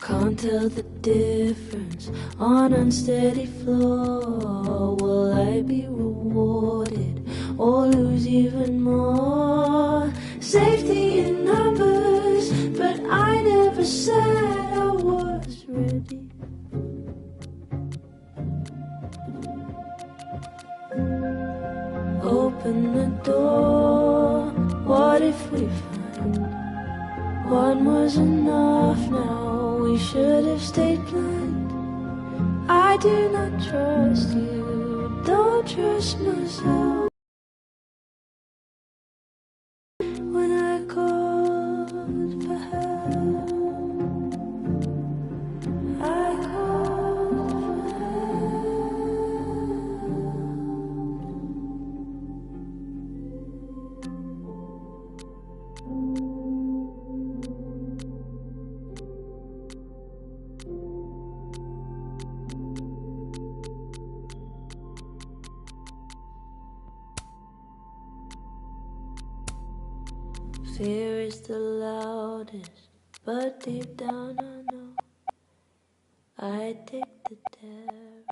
Can't tell the difference on unsteady floor. Will I be rewarded or lose even more? Safety in numbers, but I never said I was ready. Open the door, what if we find one was enough now? We should have stayed blind. I do not trust you, don't trust myself. When I called for help, I called for Fear is the loudest, but deep down I know I take the terror,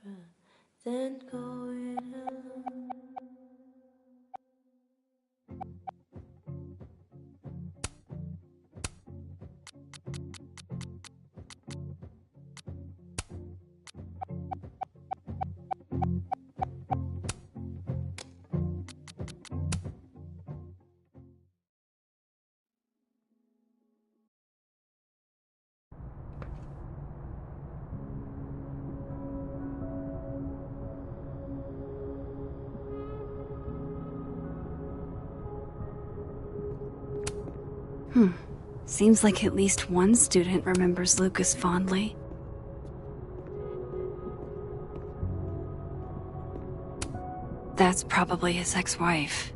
then go it alone. Seems like at least one student remembers Lucas fondly. That's probably his ex-wife.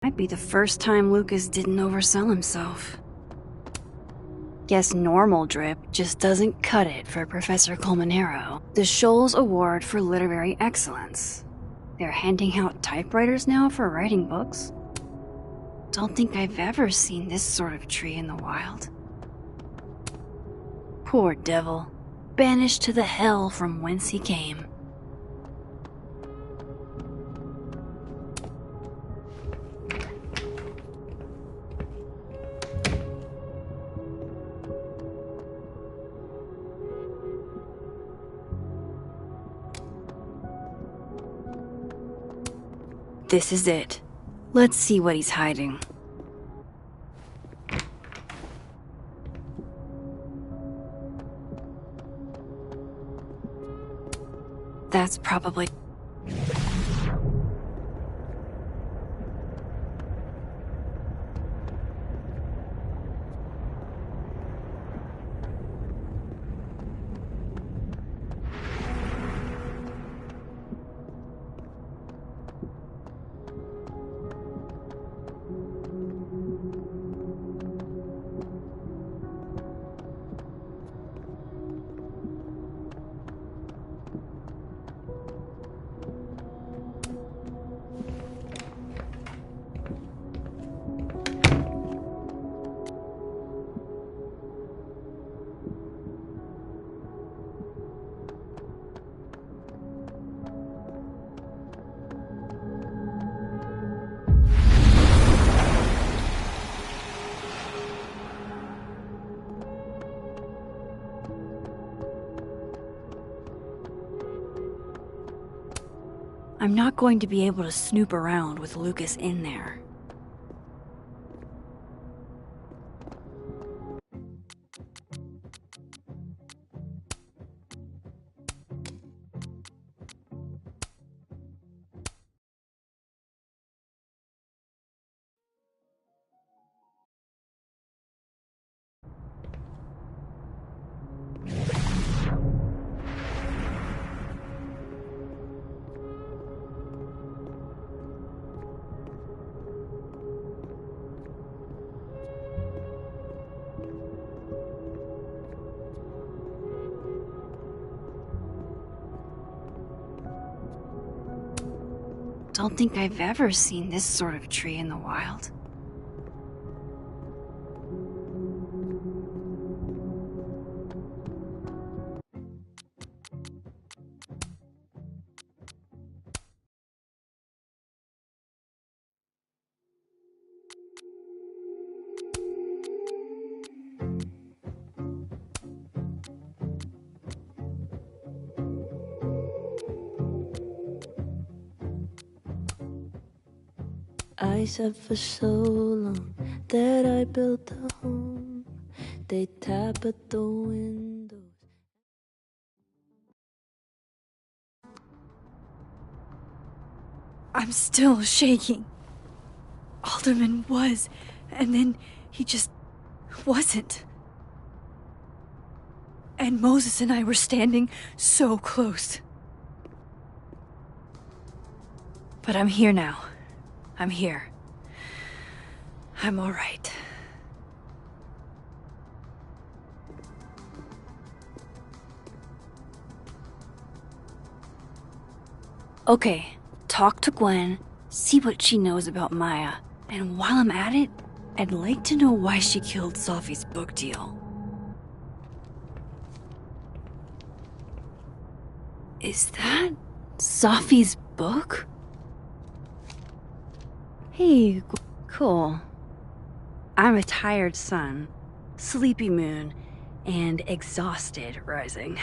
Might be the first time Lucas didn't oversell himself. Guess normal drip just doesn't cut it for Professor Colmenero. The Scholes Award for Literary Excellence. They're handing out typewriters now for writing books? Don't think I've ever seen this sort of tree in the wild. Poor devil, banished to the hell from whence he came. This is it. Let's see what he's hiding. That's probably... I'm not going to be able to snoop around with Lucas in there. don't think I've ever seen this sort of tree in the wild. I said for so long that I built a home. They tap at the windows. I'm still shaking. Alderman was, and then he just wasn't. And Moses and I were standing so close. But I'm here now. I'm here. I'm all right. Okay, talk to Gwen, see what she knows about Maya, and while I'm at it, I'd like to know why she killed Sophie's book deal. Is that Sophie's book? Hey, cool. I'm a tired sun, sleepy moon, and exhausted rising.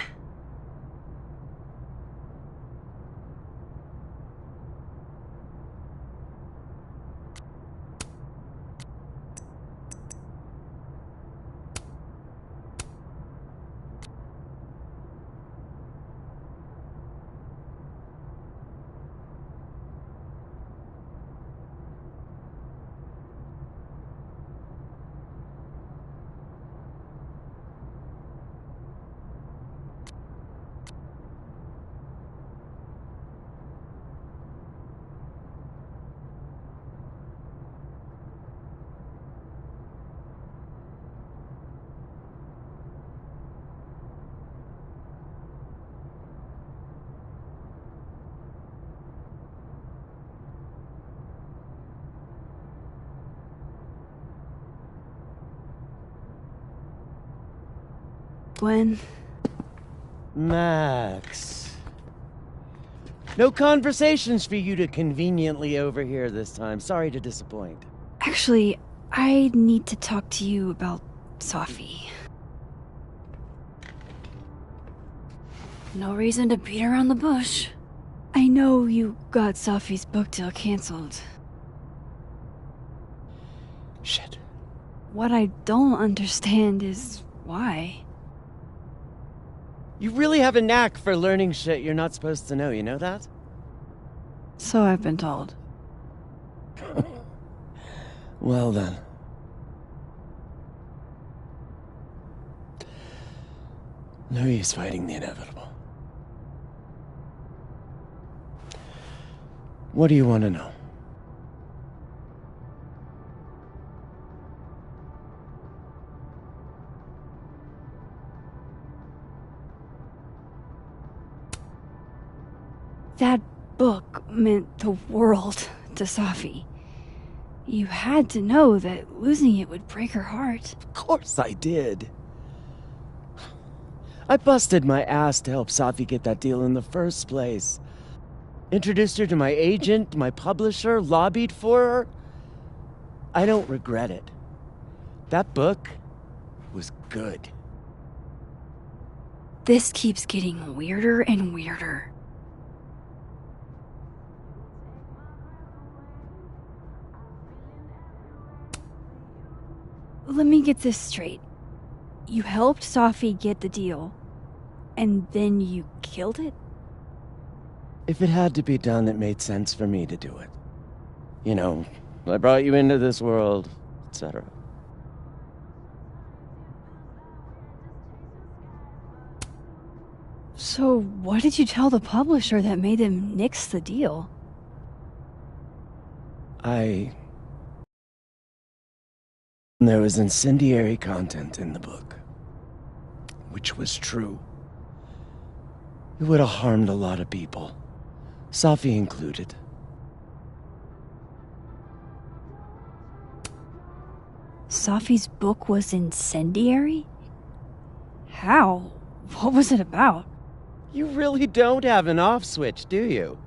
Gwen? Max. No conversations for you to conveniently overhear this time. Sorry to disappoint. Actually, I need to talk to you about Sophie. No reason to beat around the bush. I know you got Sophie's book deal canceled. Shit. What I don't understand is why. You really have a knack for learning shit you're not supposed to know, you know that? So I've been told. Well then. No use fighting the inevitable. What do you want to know? That book meant the world to Sophie. You had to know that losing it would break her heart. Of course I did. I busted my ass to help Sophie get that deal in the first place. Introduced her to my agent, my publisher, lobbied for her. I don't regret it. That book was good. This keeps getting weirder and weirder. Let me get this straight. You helped Sophie get the deal, and then you killed it? If it had to be done, it made sense for me to do it. You know, I brought you into this world, etc. So what did you tell the publisher that made them nix the deal? There was incendiary content in the book, which was true. It would have harmed a lot of people, Sophie included. Safi's book was incendiary? How? What was it about? You really don't have an off switch, do you?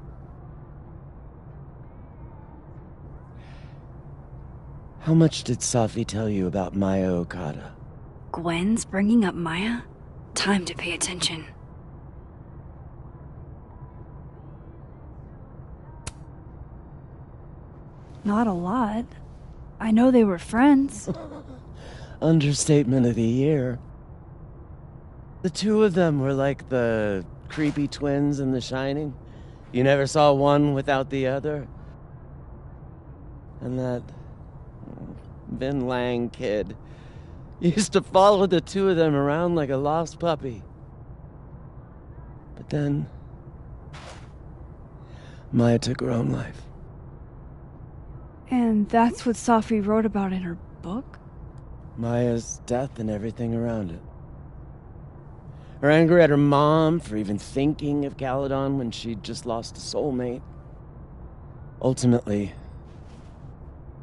How much did Safi tell you about Maya Okada? Gwen's bringing up Maya? Time to pay attention. Not a lot. I know they were friends. Understatement of the year. The two of them were like the creepy twins in The Shining. You never saw one without the other. And that Vin Lang kid used to follow the two of them around like a lost puppy. But then Maya took her own life. And that's what Safi wrote about in her book? Maya's death and everything around it. Her anger at her mom for even thinking of Caledon when she'd just lost a soulmate. Ultimately,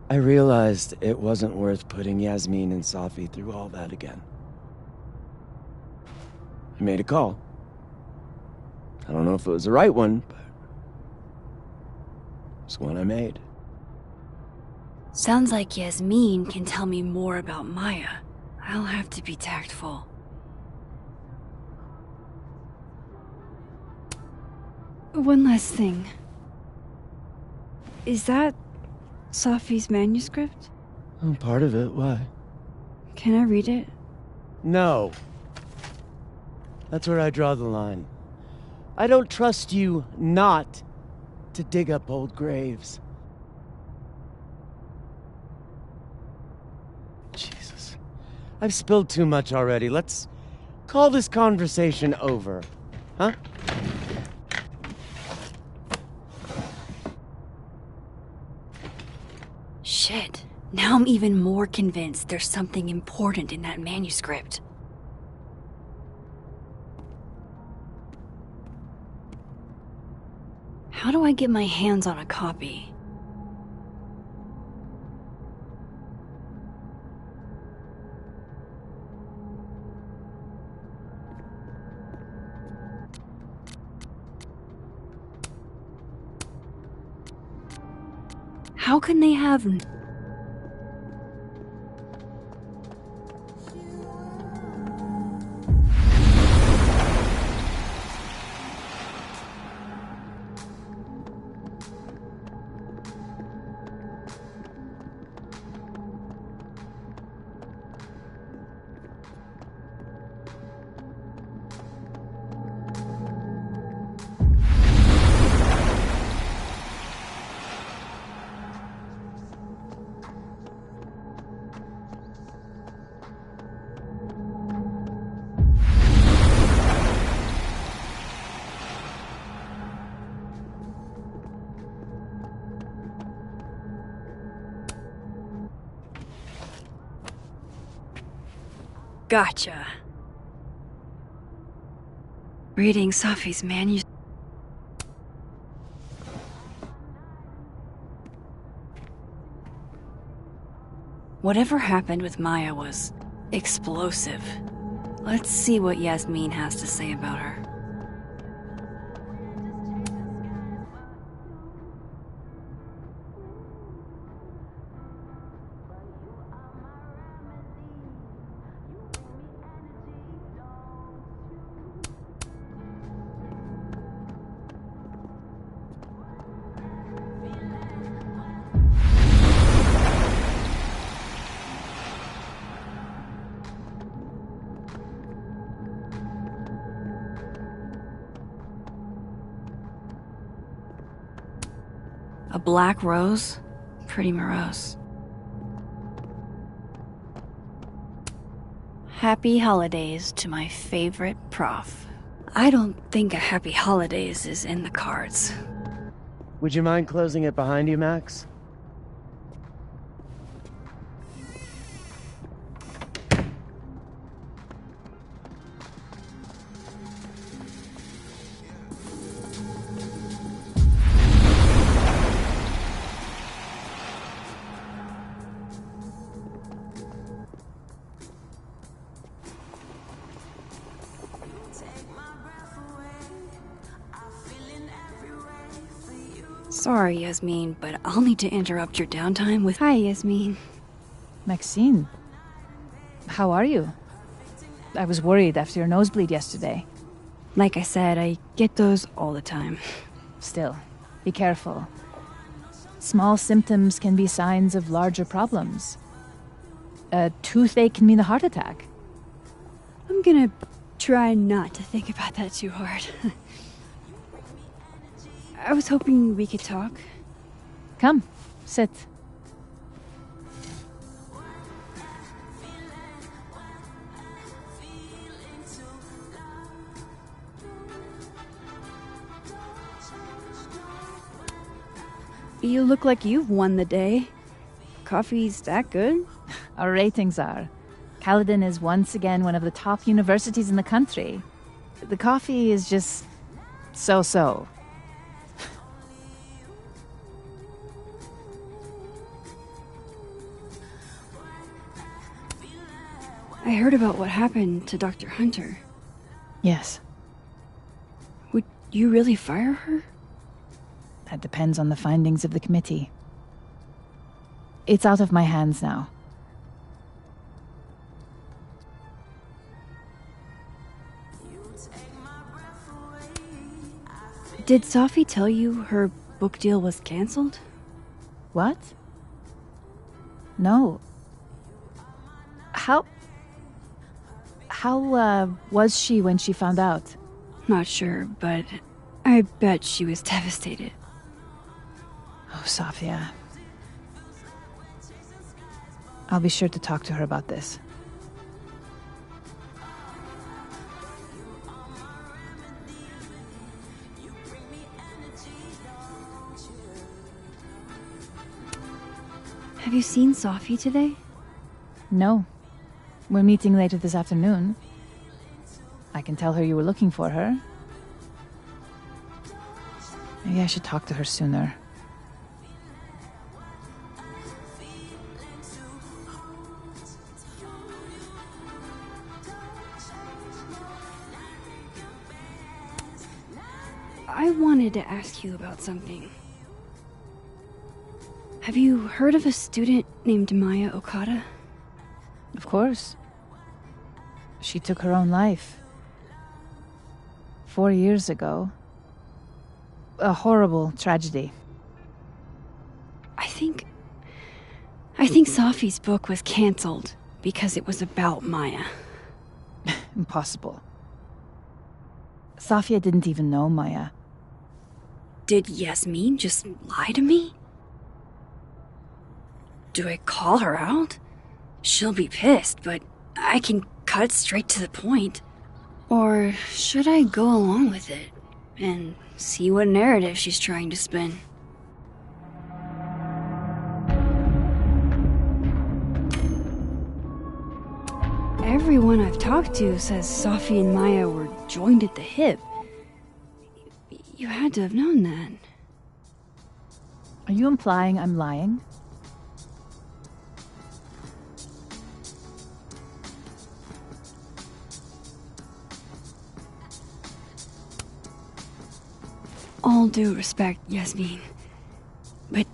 I realized it wasn't worth putting Yasmin and Safi through all that again. I made a call. I don't know if it was the right one, but it's one I made. Sounds like Yasmin can tell me more about Maya. I'll have to be tactful. One last thing. Is that Safi's manuscript? Oh, part of it. Why? Can I read it? No. That's where I draw the line. I don't trust you not to dig up old graves. Jesus. I've spilled too much already. Let's call this conversation over. Huh? Shit. Now I'm even more convinced there's something important in that manuscript. How do I get my hands on a copy? How can they have... Gotcha. Reading Safi's manuscript. Whatever happened with Maya was explosive. Let's see what Yasmin has to say about her. A black rose? Pretty morose. Happy holidays to my favorite prof. I don't think a happy holidays is in the cards. Would you mind closing it behind you, Max? Sorry, Yasmin, but I'll need to interrupt your downtime with... Hi, Yasmin. Maxine. How are you? I was worried after your nosebleed yesterday. Like I said, I get those all the time. Still, be careful. Small symptoms can be signs of larger problems. A toothache can mean a heart attack. I'm gonna try not to think about that too hard. I was hoping we could talk. Come, sit. You look like you've won the day. Coffee's that good? Our ratings are. Caledon is once again one of the top universities in the country. The coffee is just so-so. I heard about what happened to Dr. Hunter. Yes, Would you really fire her? that depends on the findings of the committee. It's out of my hands now. Did Safi tell you her book deal was cancelled? What? No. How was she when she found out? Not sure, but I bet she was devastated. Oh, Safia. I'll be sure to talk to her about this. Have you seen Safi today? No. We're meeting later this afternoon. I can tell her you were looking for her. Maybe I should talk to her sooner. I wanted to ask you about something. Have you heard of a student named Maya Okada? Of course. She took her own life. 4 years ago. A horrible tragedy. I think Safi's book was cancelled because it was about Maya. Impossible. Safia didn't even know Maya. Did Yasmin just lie to me? Do I call her out? She'll be pissed, but I can cut straight to the point. Or should I go along with it and see what narrative she's trying to spin? Everyone I've talked to says Safi and Maya were joined at the hip. You had to have known that. Are you implying I'm lying? All due respect, Yasmin, but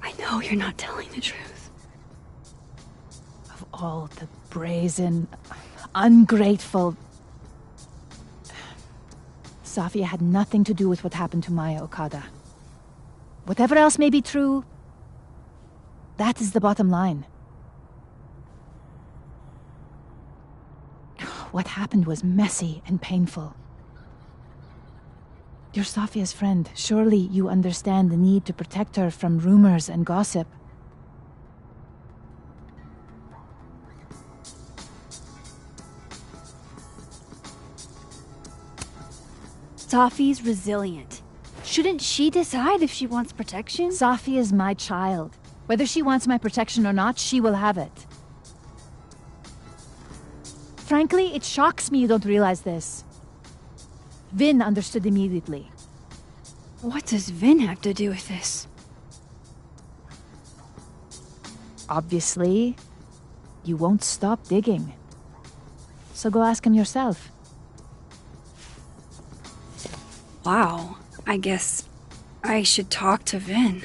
I know you're not telling the truth. Of all the brazen, ungrateful... Safia had nothing to do with what happened to Maya Okada. Whatever else may be true, that is the bottom line. What happened was messy and painful. You're Safia's friend. Surely you understand the need to protect her from rumors and gossip. Safi's resilient. Shouldn't she decide if she wants protection? Safi is my child. Whether she wants my protection or not, she will have it. Frankly, it shocks me you don't realize this. Vin understood immediately. What does Vin have to do with this? Obviously, you won't stop digging. So go ask him yourself. Wow, I guess I should talk to Vin.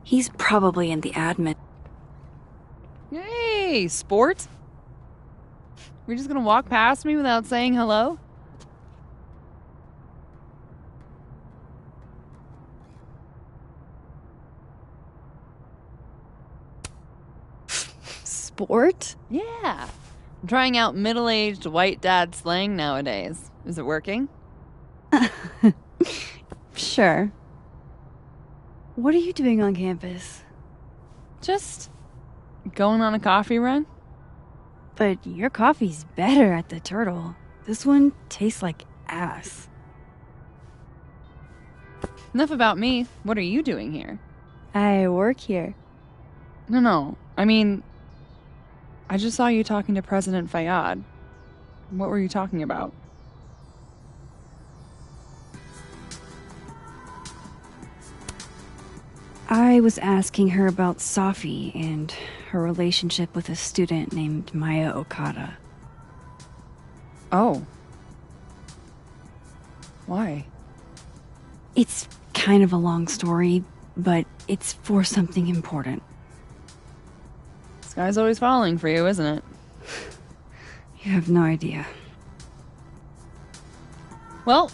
He's probably in the admin. Hey, sport? We're just gonna walk past me without saying hello? Sport? Yeah. I'm trying out middle-aged white dad slang nowadays. Is it working? Sure. What are you doing on campus? Just going on a coffee run? But your coffee's better at the Turtle. This one tastes like ass. Enough about me. What are you doing here? I work here. No. I mean, I just saw you talking to President Fayyad. What were you talking about? I was asking her about Safi and her relationship with a student named Maya Okada. Oh. Why? It's kind of a long story, but it's for something important. Sky's always falling for you, isn't it? You have no idea. Well,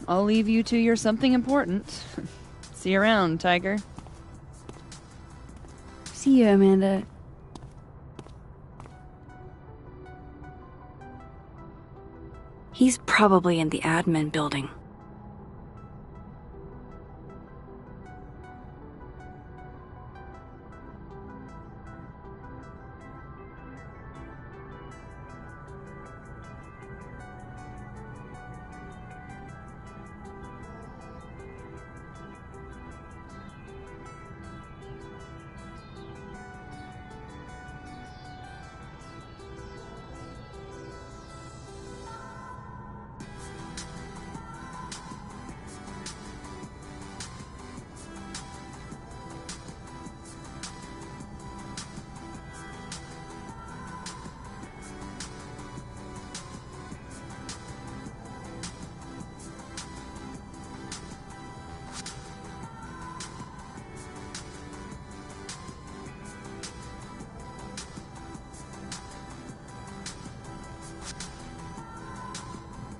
I'll leave you to your something important. See you around, Tiger. See you, Amanda. He's probably in the admin building.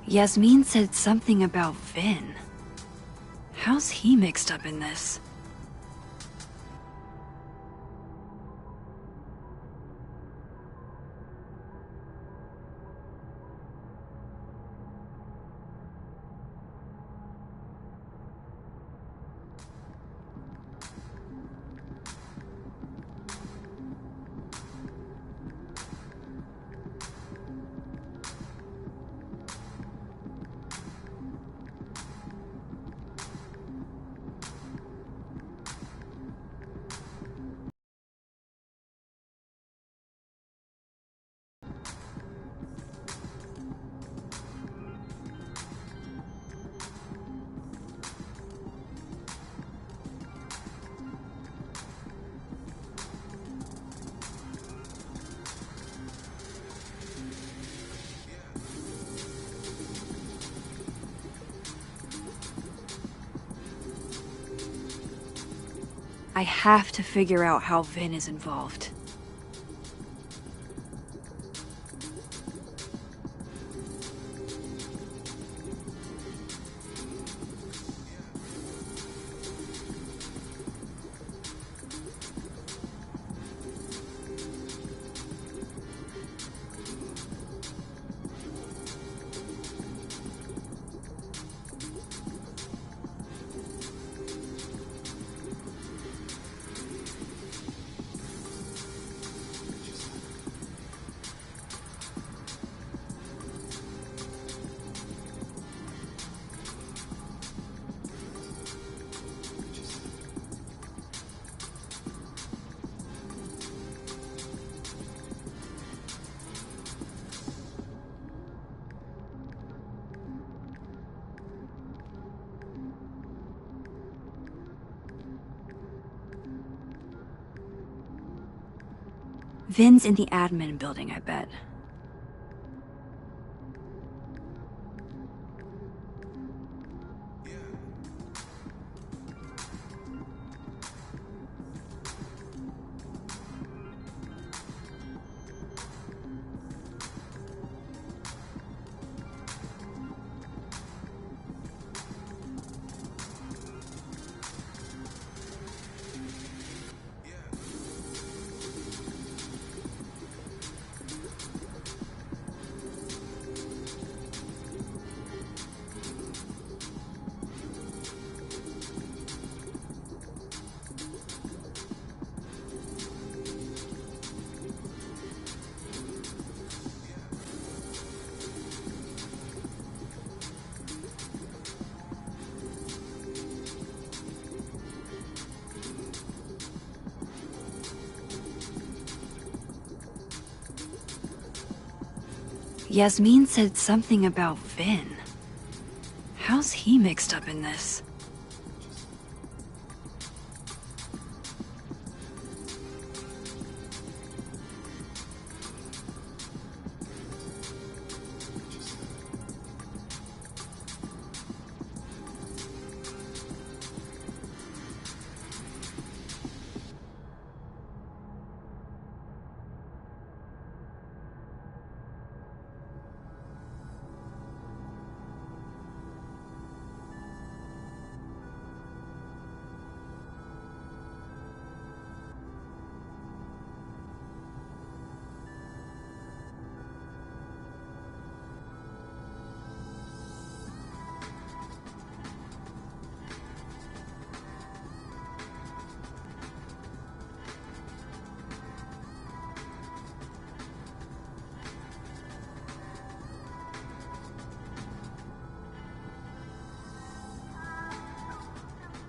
Yasmin said something about Vin. How's he mixed up in this? I have to figure out how Vin is involved. Vin's in the admin building, I bet. Yasmin said something about Vin. How's he mixed up in this?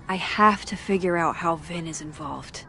I have to figure out how Vin is involved.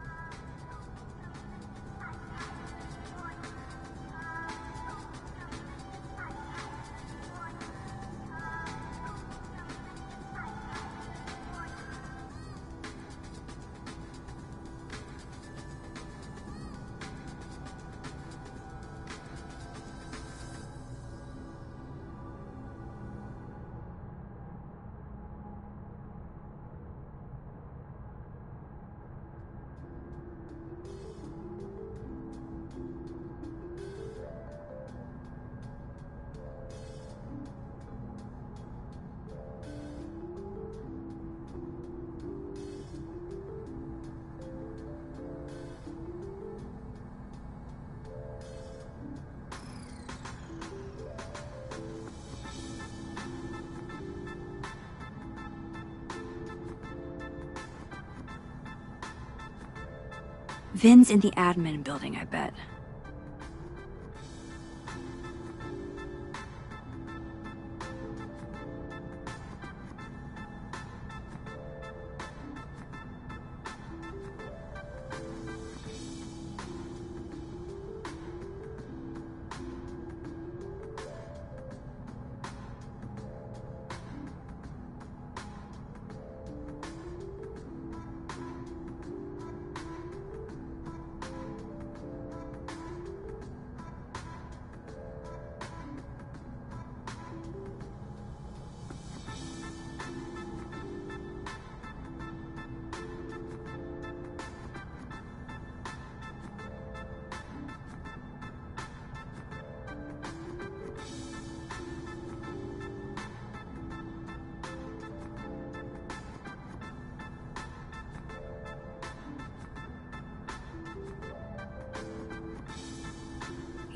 Vin's in the admin building, I bet.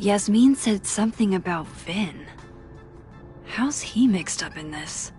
Yasmin said something about Vin. How's he mixed up in this?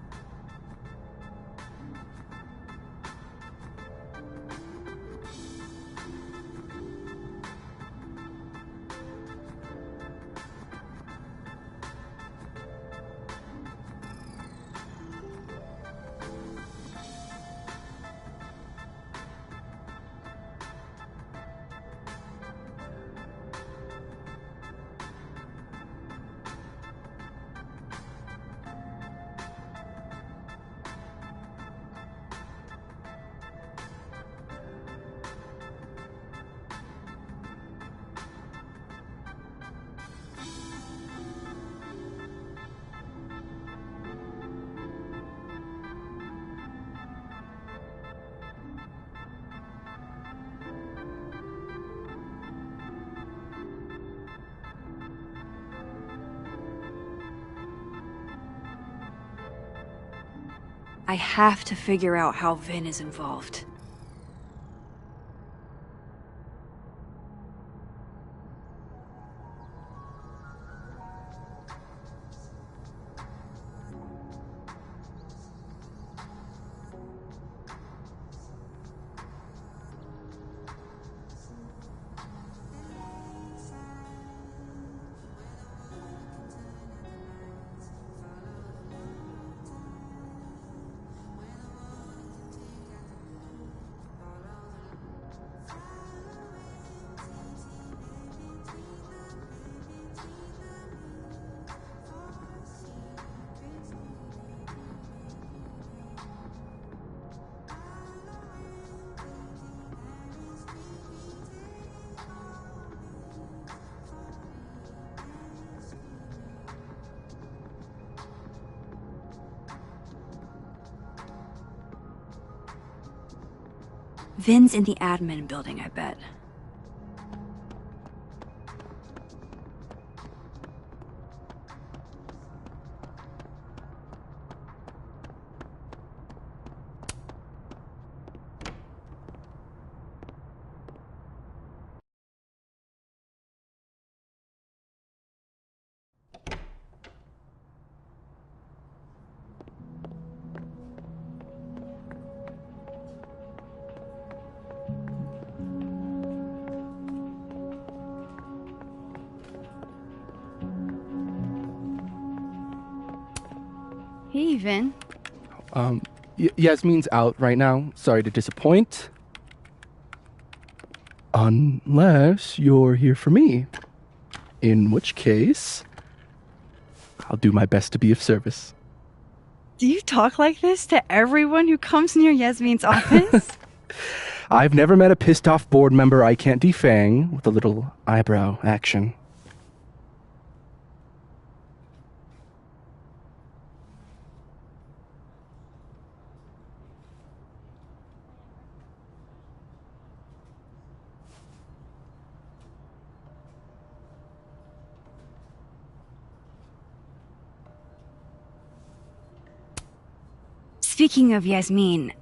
I have to figure out how Vin is involved. Vin's in the admin building, I bet. Hey, Vin. Yasmin's out right now. Sorry to disappoint. Unless you're here for me. In which case, I'll do my best to be of service. Do you talk like this to everyone who comes near Yasmin's office? I've never met a pissed off board member I can't defang with a little eyebrow action. Speaking of Yasmin,